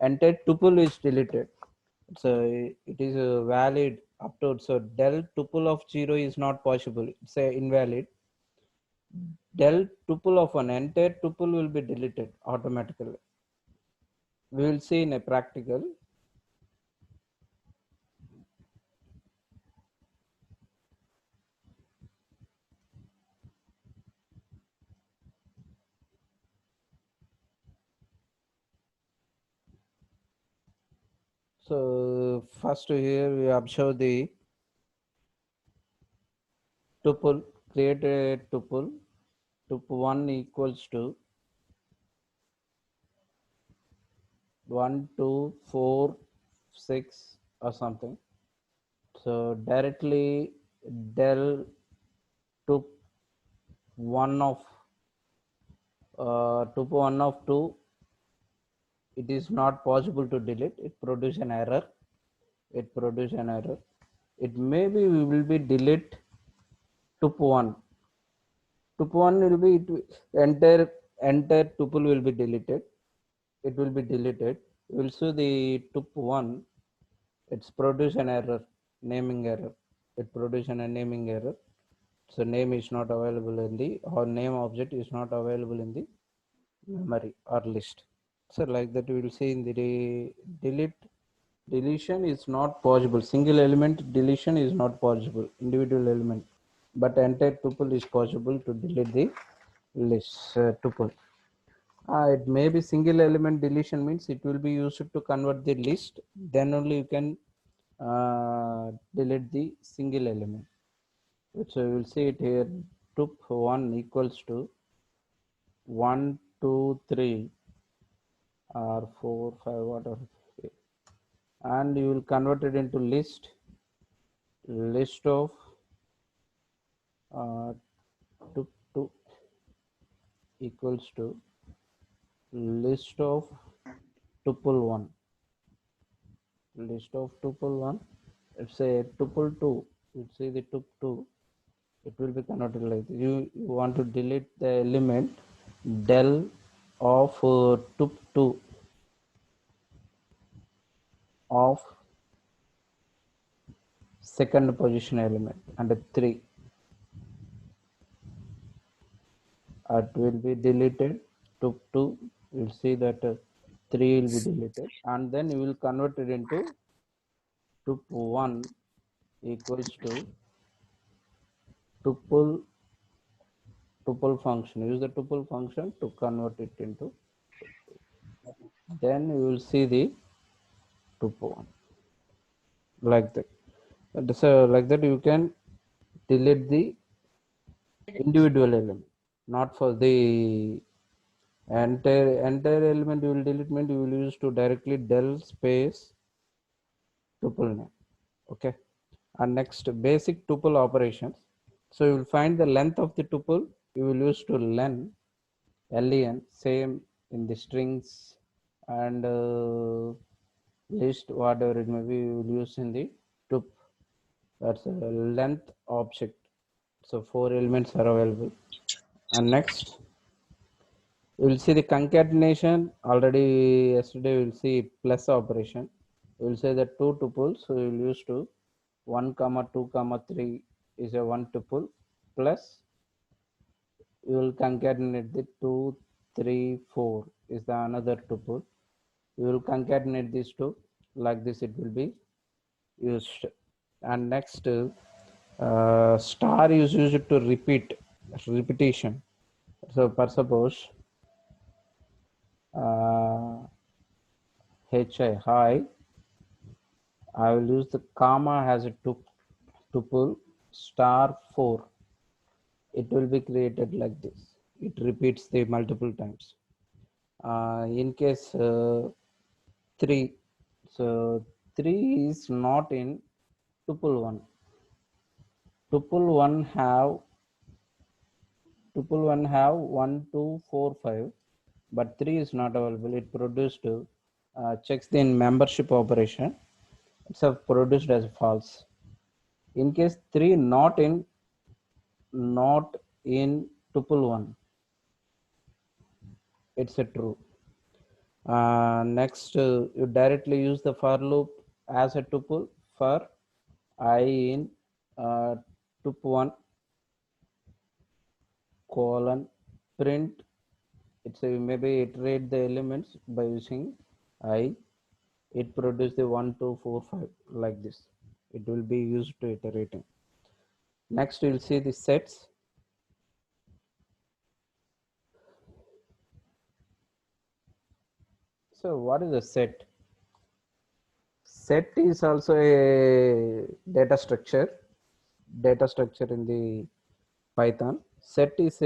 entire tuple is deleted. So it is valid up to, so del tuple of 0 is not possible, it's a invalid. Del tuple of an entire tuple will be deleted automatically. We will see in a practical. So first here we observe the tuple, create a tuple, tuple 1 equals to 1, 2, 4, 6 or something. So directly del tup 1 of tuple 1 of 2, it is not possible to delete, it produce an error. It produce an error. It maybe we will be delete tuple 1. Tuple 1 will be, entire tuple will be deleted. It will be deleted. You will see the tuple 1, it's produce an error, naming error. It produce a naming error. So name is not available in the, or name object is not available in the memory or list. So like that we will see in the deletion is not possible. Single element deletion is not possible, individual element, but entire tuple is possible to delete the list tuple. It may be single element deletion, means it will be used to convert the list, then only you can delete the single element. So you will see it here, tuple 1 equals to 1, 2, 3 or 4, 5, whatever, and you will convert it into list of tuple equals to list of tuple 1. List of tuple 1, let's say tuple 2, you see the tuple 2, it will be converted like this. You want to delete the element del of tuple 2 of second position element and 3. It will be deleted. Tuple 2, you'll see that 3 will be deleted, and then you will convert it into tuple 1 equals to tuple function. Use the tuple function to convert it into, then you will see the tuple 1 like that. So like that you can delete the individual element, not for the entire element you will delete, means you will use to directly del space tuple name. Okay, and next basic tuple operations. So you will find the length of the tuple, you will use to len, same in the strings and list, whatever it may be, you will use in the tuple. That's a length object. So 4 elements are available. And next we will see the concatenation. Already yesterday we will see plus operation. We will say that 2 tuples, so we will use to 1 comma 2 comma 3 is a 1 tuple, plus you will concatenate the 2 3 4 is the another tuple. You will concatenate these two, like this it will be used. And next star is used to repetition. So for suppose hi, I will use the comma as a tuple star 4. It will be created like this. It repeats the multiple times. In case 3, so 3 is not in tuple 1. Tuple 1 have 1 2 4 5, but 3 is not available. It produced checks the membership operation, it's produced as false. In case 3 not in tuple 1, it's a true. Next, you directly use the for loop as a tuple for I in tuple1 colon print. It's a, maybe iterate the elements by using I. It produce the 1 2 4 5 like this. It will be used to iterating. Next, you'll see the sets. So what is a set? Set is also a data structure in the Python. Set is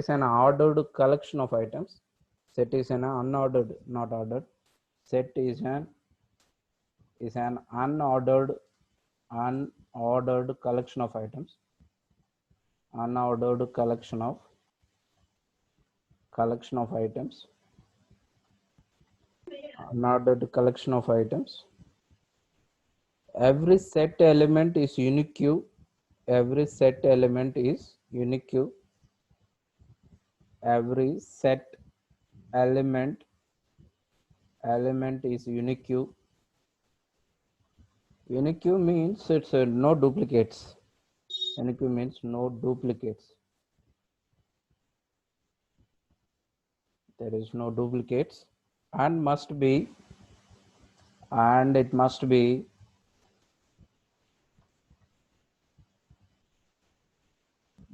an ordered collection of items. Set is an unordered, not ordered. Set is an unordered collection of items. Unordered collection of items. Unordered collection of items. Every set element is unique. Every set element is unique. Every set element is unique. Unique means it's no duplicates. Unique means no duplicates. There is no duplicates and it must be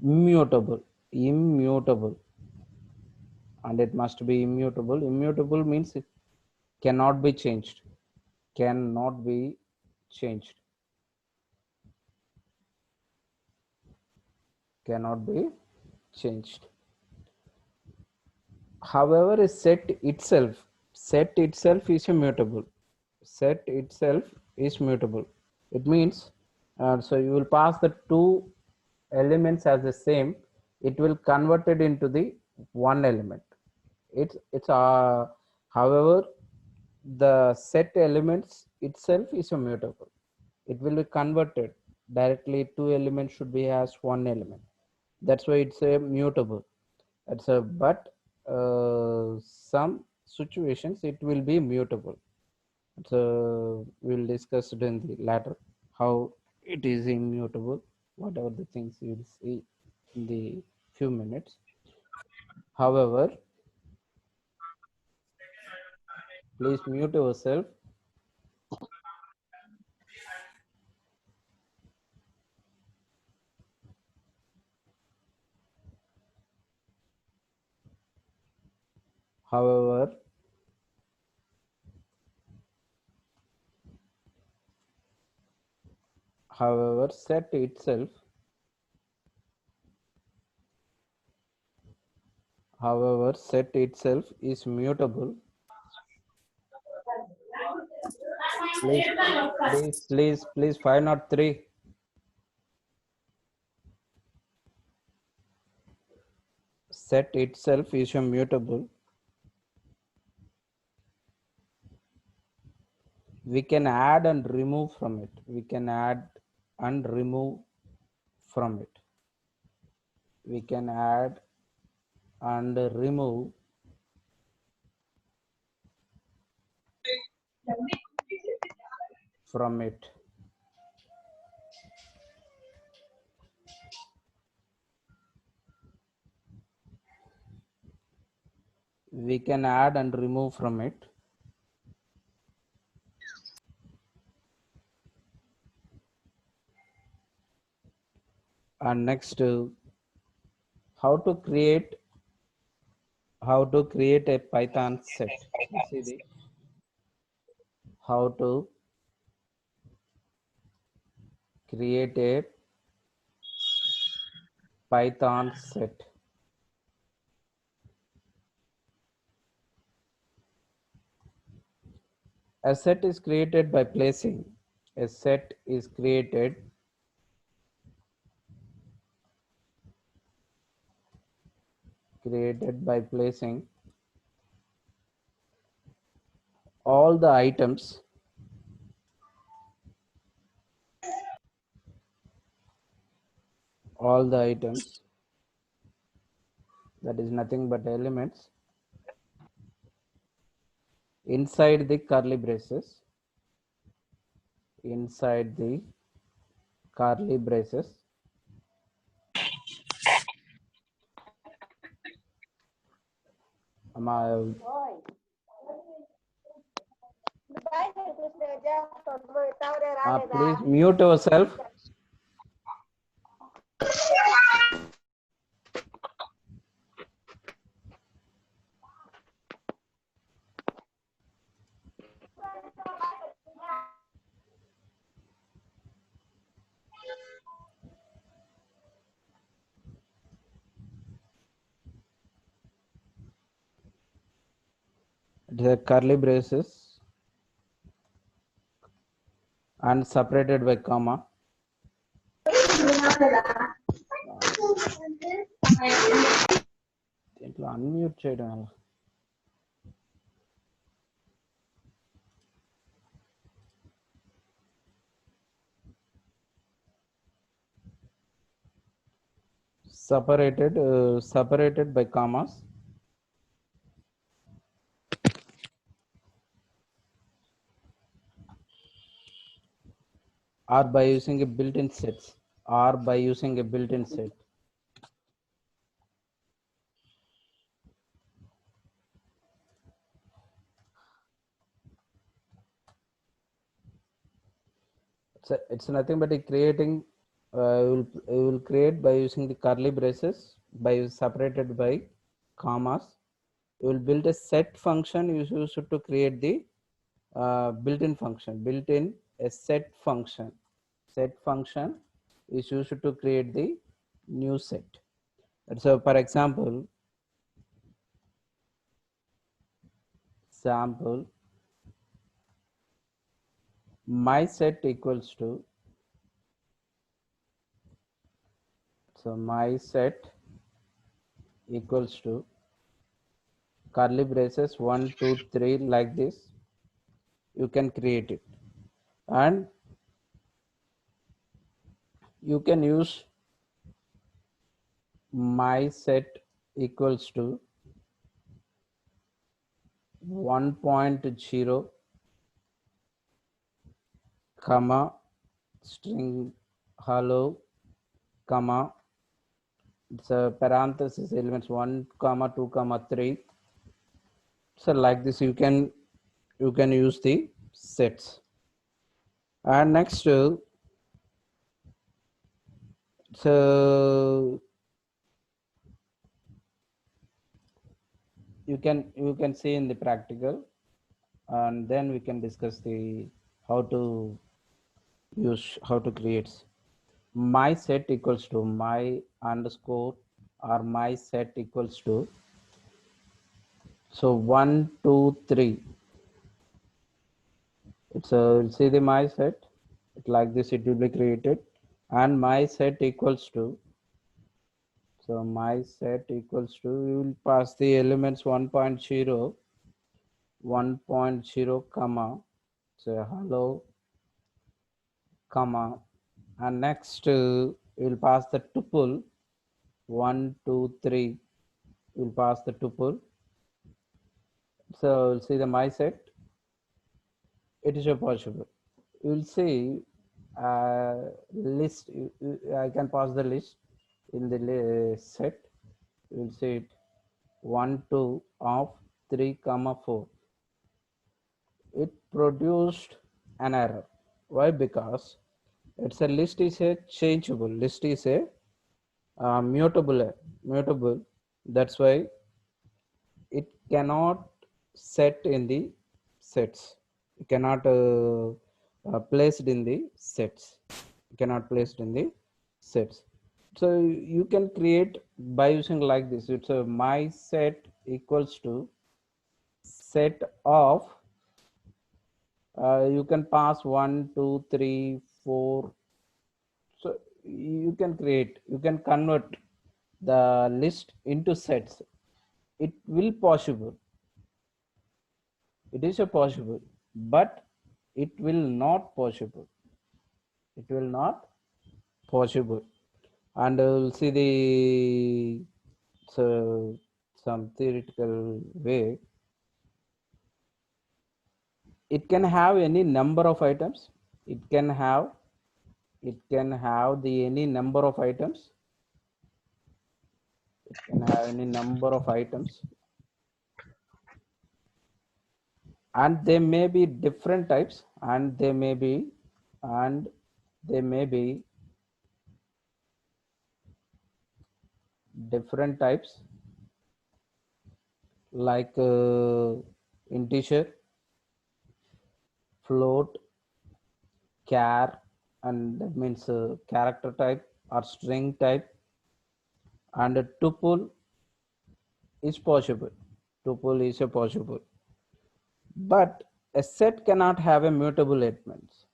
immutable. And it must be immutable. Immutable means it cannot be changed. Cannot be changed. Cannot be changed. However, a set itself is immutable. Set itself is mutable. It means, so you will pass the two elements as the same. It will convert it into the one element. It's however, the set elements itself is immutable. It will be converted directly. Two elements should be as one element. That's why it's a mutable. It's a but some situations it will be mutable. So we'll discuss it in the latter how it is immutable. Whatever the things you'll see in the few minutes. However, please mute yourself. However, set itself is mutable. Please 503. Set itself is immutable. We can add and remove from it. We can add and remove from it. We can add and remove from it. We can add and remove from it. And next, how to create a Python set. See the how to create a Python set. A set is created by placing. A set is created by placing all the items that is nothing but elements inside the curly braces, inside the curly braces, please mute yourself. The curly braces and separated by comma. దీంట్లో unmute చేయడం ఎలా? Separated by commas, or by using a built-in sets, or by using a built-in set. So it's nothing but creating. You will create by using the curly braces, by separated by commas. You will build a set function. You use it to create the built-in function. Built-in a set function. Set function is used to create the new set. So for example, my set equals to, so my set equals to curly braces 1 2 3 like this. You can create it, and you can use my set equals to 1.0 comma string hello comma, it's a parenthesis elements 1 comma 2 comma 3. So like this you can use the sets. And next, so you can see in the practical, and then we can discuss the how to create. My set equals to my underscore or my set equals to, so 1 2 3. It's we'll see the my set, like this it will be created, and my set equals to, so my set equals to, we will pass the elements 1.0 comma, so hello comma, and next we'll pass the tuple 1 2 3. We'll pass the tuple. So we'll see the my set. It is a possible. You will see list. I can pass the list in the set. You will see it 1 2 of 3 comma 4. It produced an error. Why? Because it's a list is a changeable. List is a mutable. That's why it cannot set in the sets. It cannot placed in the sets. You cannot placed in the sets. So you can create by using like this. It's a my set equals to set of, you can pass 1 2 3 4. So you can create, you can convert the list into sets. It will possible. It is a possible, but it will not possible. It will not possible. And we'll see the, so some theoretical way. It can have any number of items. It can have the any number of items. It can have any number of items, and they may be different types, and they may be different types, like integer, float, char, and that means character type or string type, and a tuple is possible. Tuple is a possible, but a set cannot have a mutable elements.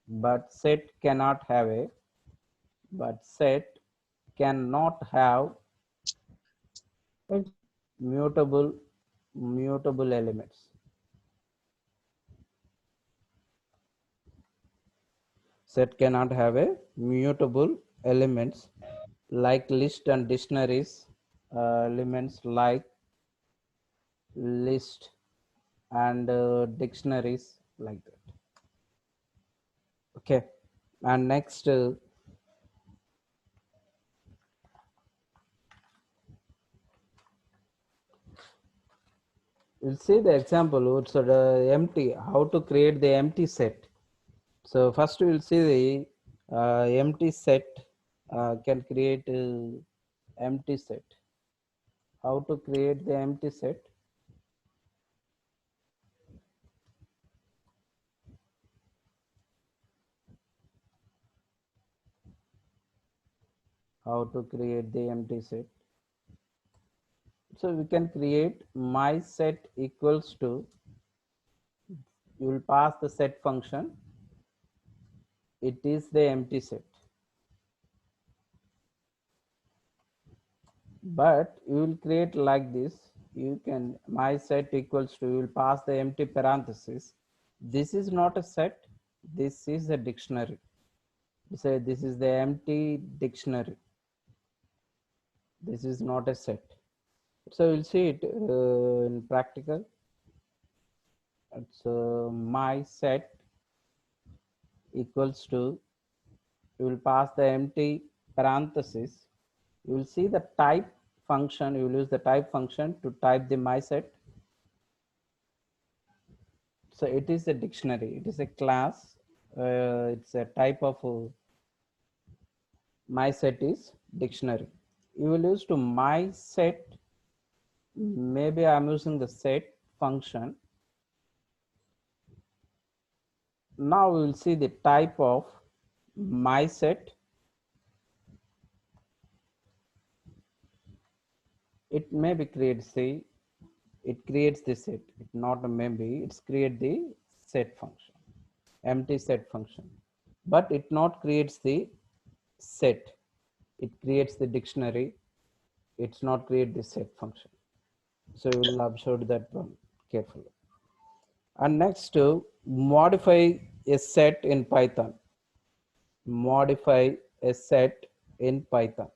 But set cannot have a but set cannot have mutable elements. Set cannot have a mutable elements like list and dictionaries, elements like list and dictionaries, like that. Okay, and next we'll see the example. So the empty, how to create the empty set. So first we'll see the empty set. Can create empty set. How to create the empty set? How to create the empty set? So we can create my set equals to, you will pass the set function. It is the empty set. But you will create like this. You can, my set equals to, you will pass the empty parenthesis. This is not a set. This is a dictionary. Say this is the empty dictionary. This is not a set. So we'll see it in practical. It's my set equals to, you will pass the empty parenthesis. You will see the type function. You will use the type function to type the my set. So it is a dictionary. It is a class. It's a type of my set is dictionary. You will use to my set. Maybe I'm using the set function. Now we will see the type of my set. It maybe creates the, it creates the set. It not a maybe, it's create the set function, empty set function, but it not creates the set. It creates the dictionary. It's not create the set function. So you will observe that one carefully. And next to modify a set in Python. Modify a set in Python.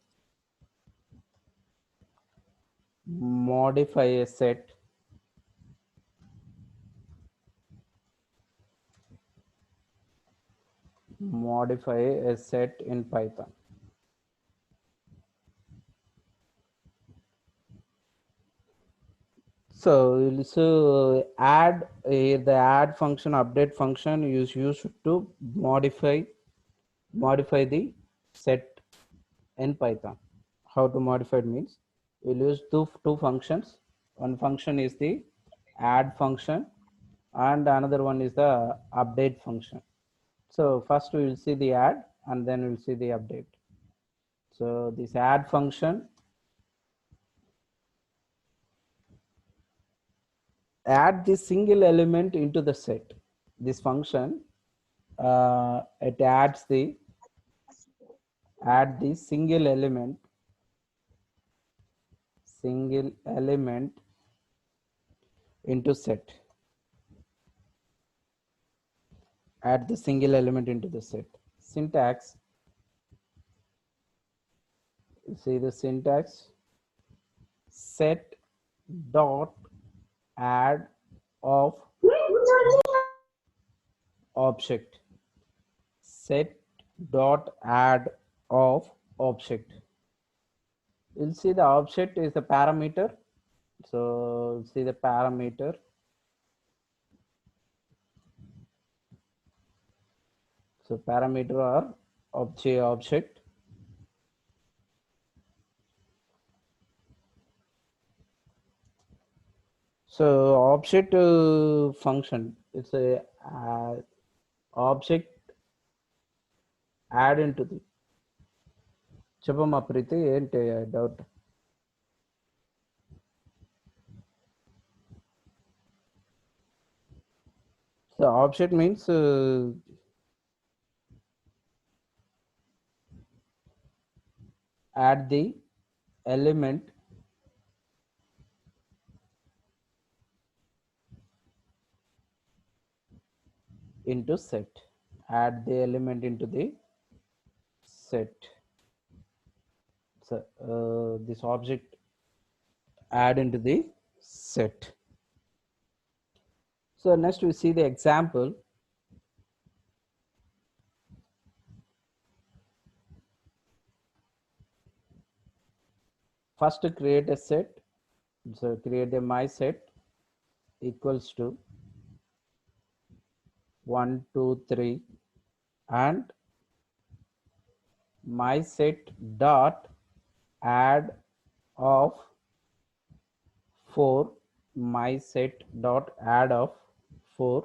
Modify a set. Modify a set in Python. So add the add function, update function is used to modify the set in Python. How to modify it means, we'll use two functions. One function is the add function and another one is the update function. So first we will see the add and then we'll see the update. So this add function add the single element into the set. This function it adds the single element into set. Add the single element into the set. Syntax, see the syntax, set dot add of object. Set dot add of object. You'll see the object is a parameter. So see the parameter. So parameter or object. So object function, it's a object add into the. చెప్పమ్మా ప్రీతి ఏంటి doubt? So object means add the element into set. Add the element into the set. So this object add into the set. So next we see the example. First create a set. So create a my set equals to 1 2 3 and my set dot add of 4, my set dot add of 4.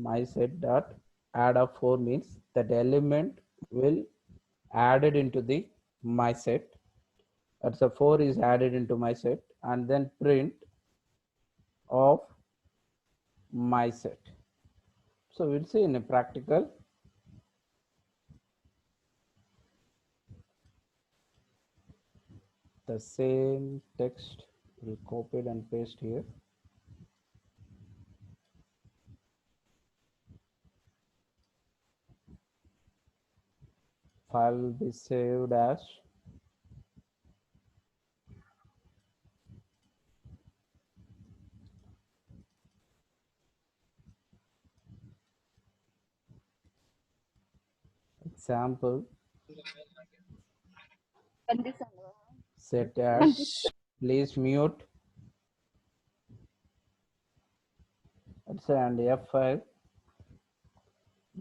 My set dot add of 4 means that element will added into the my set. That's a 4 is added into my set, and then print of my set. So we'll see in a practical. The same text will copy and paste here. File will be saved as example set as. Please mute. And F5.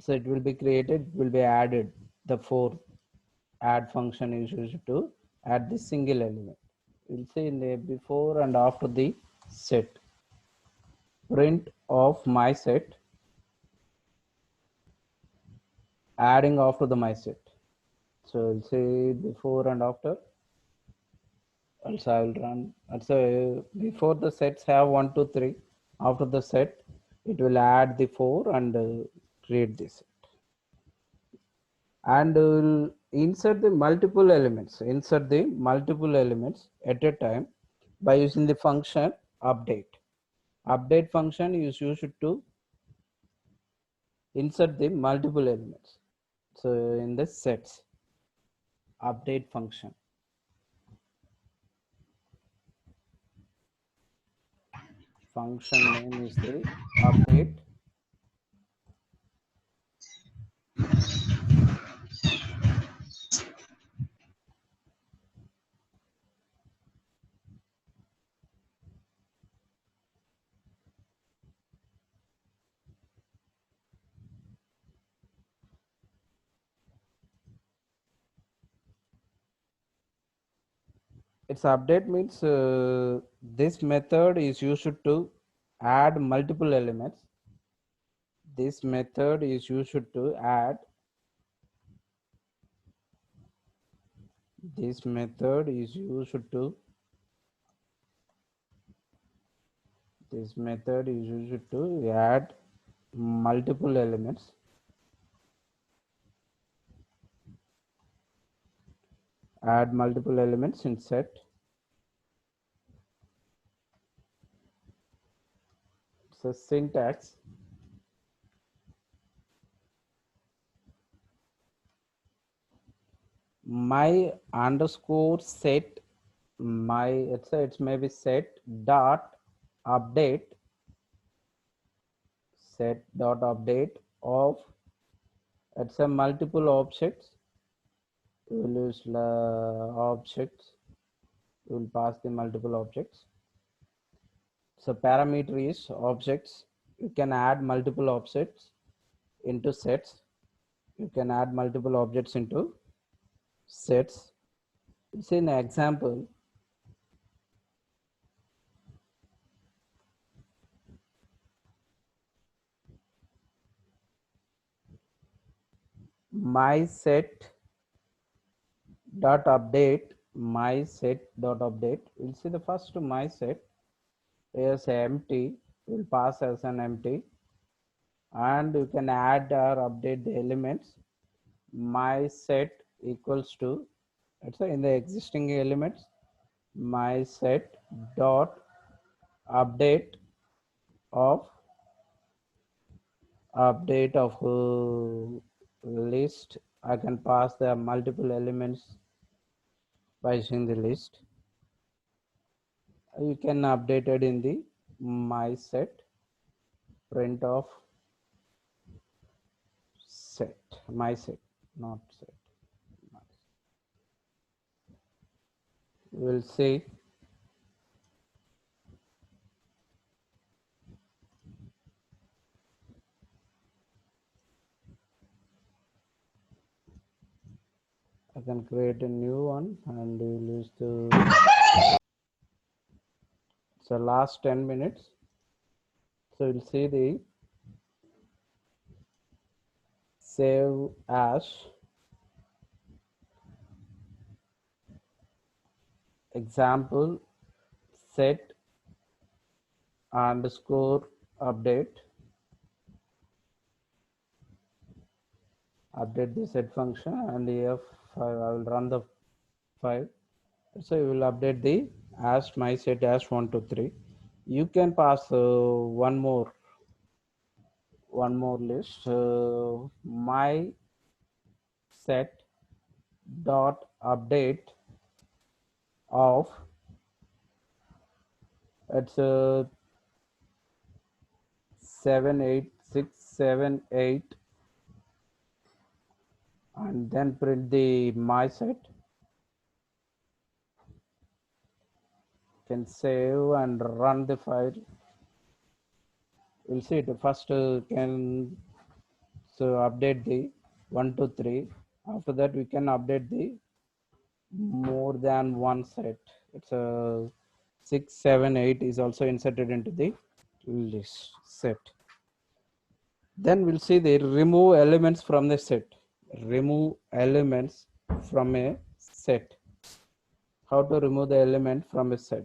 So it will be created, it will be added. The 4 add function is used to add the single element. We'll see in the before and after the set. Print of my set, adding after the my set. So we'll see before and after. Also I will run. Also before the sets have 1 2 3. After the set it will add the 4 and create this set. And we'll insert the multiple elements. Insert the multiple elements at a time by using the function update. Update function is used to insert the multiple elements. So in the sets, update function. Function name is the update. Its update means this method is used to add multiple elements. This method is used to add. This method is used to. This method is used to add multiple elements. Add multiple elements in set. So syntax. My underscore set, my it's maybe set dot update, set dot update of, it's a multiple objects. We will use objects. We will pass the multiple objects. So parameter is objects. You can add multiple objects into sets. You can add multiple objects into sets. It's an example. My set dot update. My set dot update. We'll see the first my set is empty. We'll pass as an empty, and you can add or update the elements. My set equals to, let's say in the existing elements, my set dot update of list. I can pass the multiple elements by using the list. You can update it in the my set print of set, my set, not set. We'll see. I can create a new one and we'll use the, so last 10 minutes. So we'll see the save as example set underscore update the set function, and if I will run the file, so you will update the as my set as 1 2 3. You can pass one more list, my set dot update of, it's 78678, and then print the my set. Can save and run the file. We'll see it first. Can so update the 1 2 3. After that we can update the more than one set. It's a 6 7 8 is also inserted into the list set. Then we'll see the remove elements from the set. Remove elements from a set. How to remove the element from a set?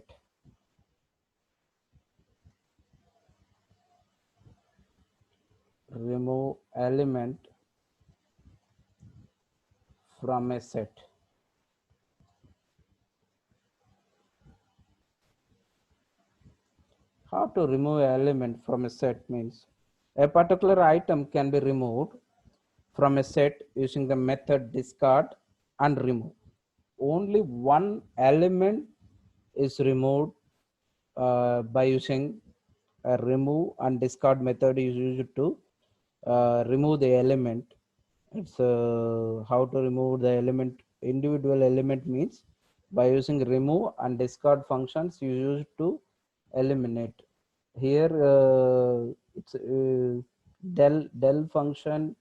Remove element from a set. How to remove an element from a set means a particular item can be removed from a set using the method discard and remove. Only one element is removed by using a remove and discard method is used to remove the element. It's how to remove the element. Individual element means by using remove and discard functions you use to eliminate. Here it's del function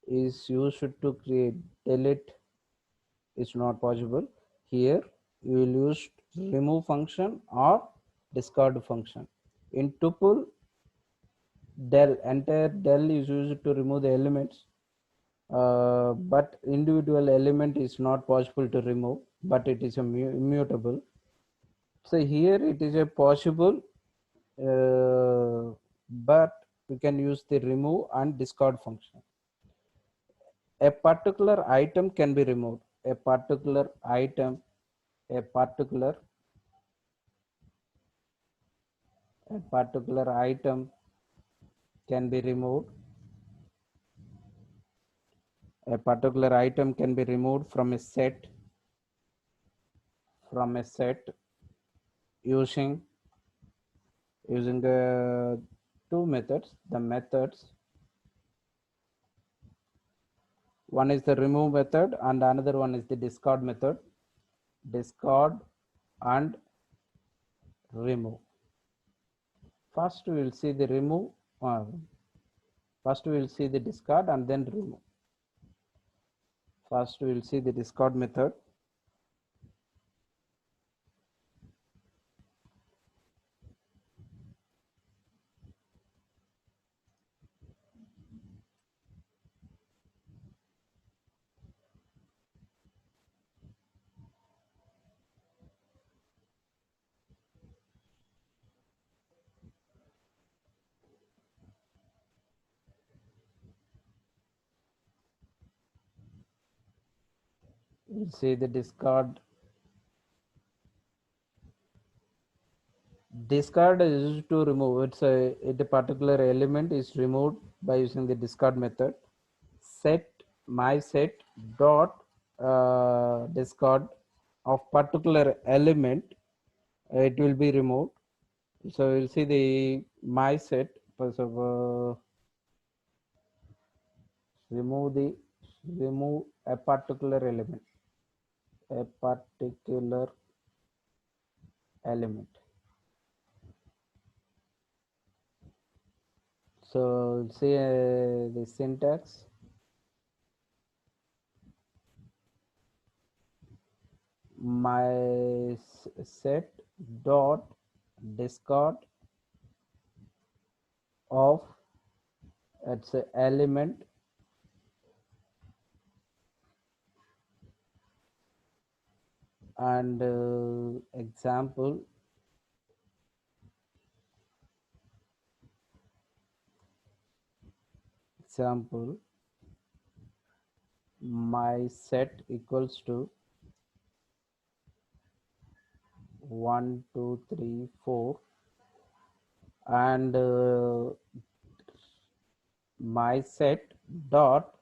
is used to create. Delete is not possible. Here you will use remove function or discard function. In tuple, del, entire del is used to remove the elements, but individual element is not possible to remove, but it is immutable. So here it is a possible, but we can use the remove and discard function. A particular item can be removed. A particular item can be removed. A particular item can be removed from a set using the two methods. The methods One is the remove method and another one is the discard method. Discard and remove. First we will see the remove. First we will see the discard and then remove. First we will see the discard method. We'll see the discard. Discard is used to remove. It's a particular element is removed by using the discard method. Set my set dot discard of particular element, it will be removed. So we'll see the my set. So remove a particular element. A particular element. So see the syntax. My set dot discard of it's an element and example my set equals to 1 2 3 4 and my set dot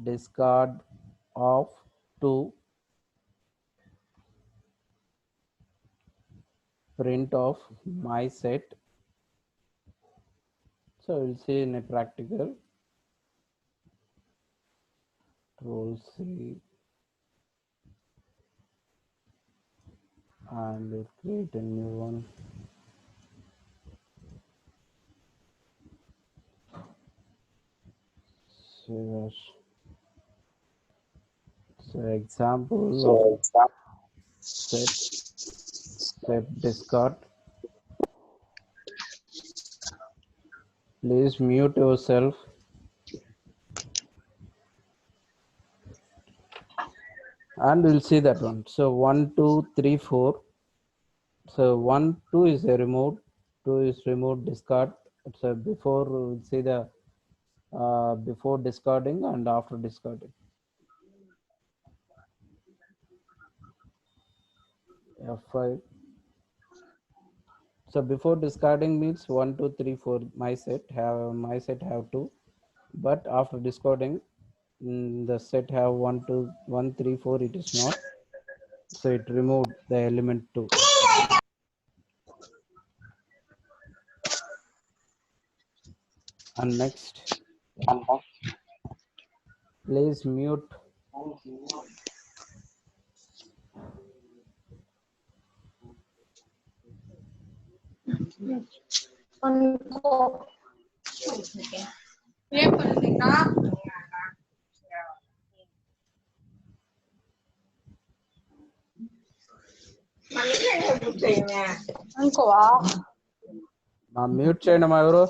discard of 2 print of my set. So we'll see in a practical. Control C and we'll create a new one. So example of set discard. Please mute yourself. And we'll see that one. So 1 2 3 4. So 1 2 is a removed, 2 is removed discard. So before we'll see the before discarding and after discarding. F5. So before discarding means 1 2 3 4 my set have 2, but after discarding the set have 1 2 1 3 4 it is not, so it removed the element 2. And next, please mute. Mute చేయండి మా ఎవరు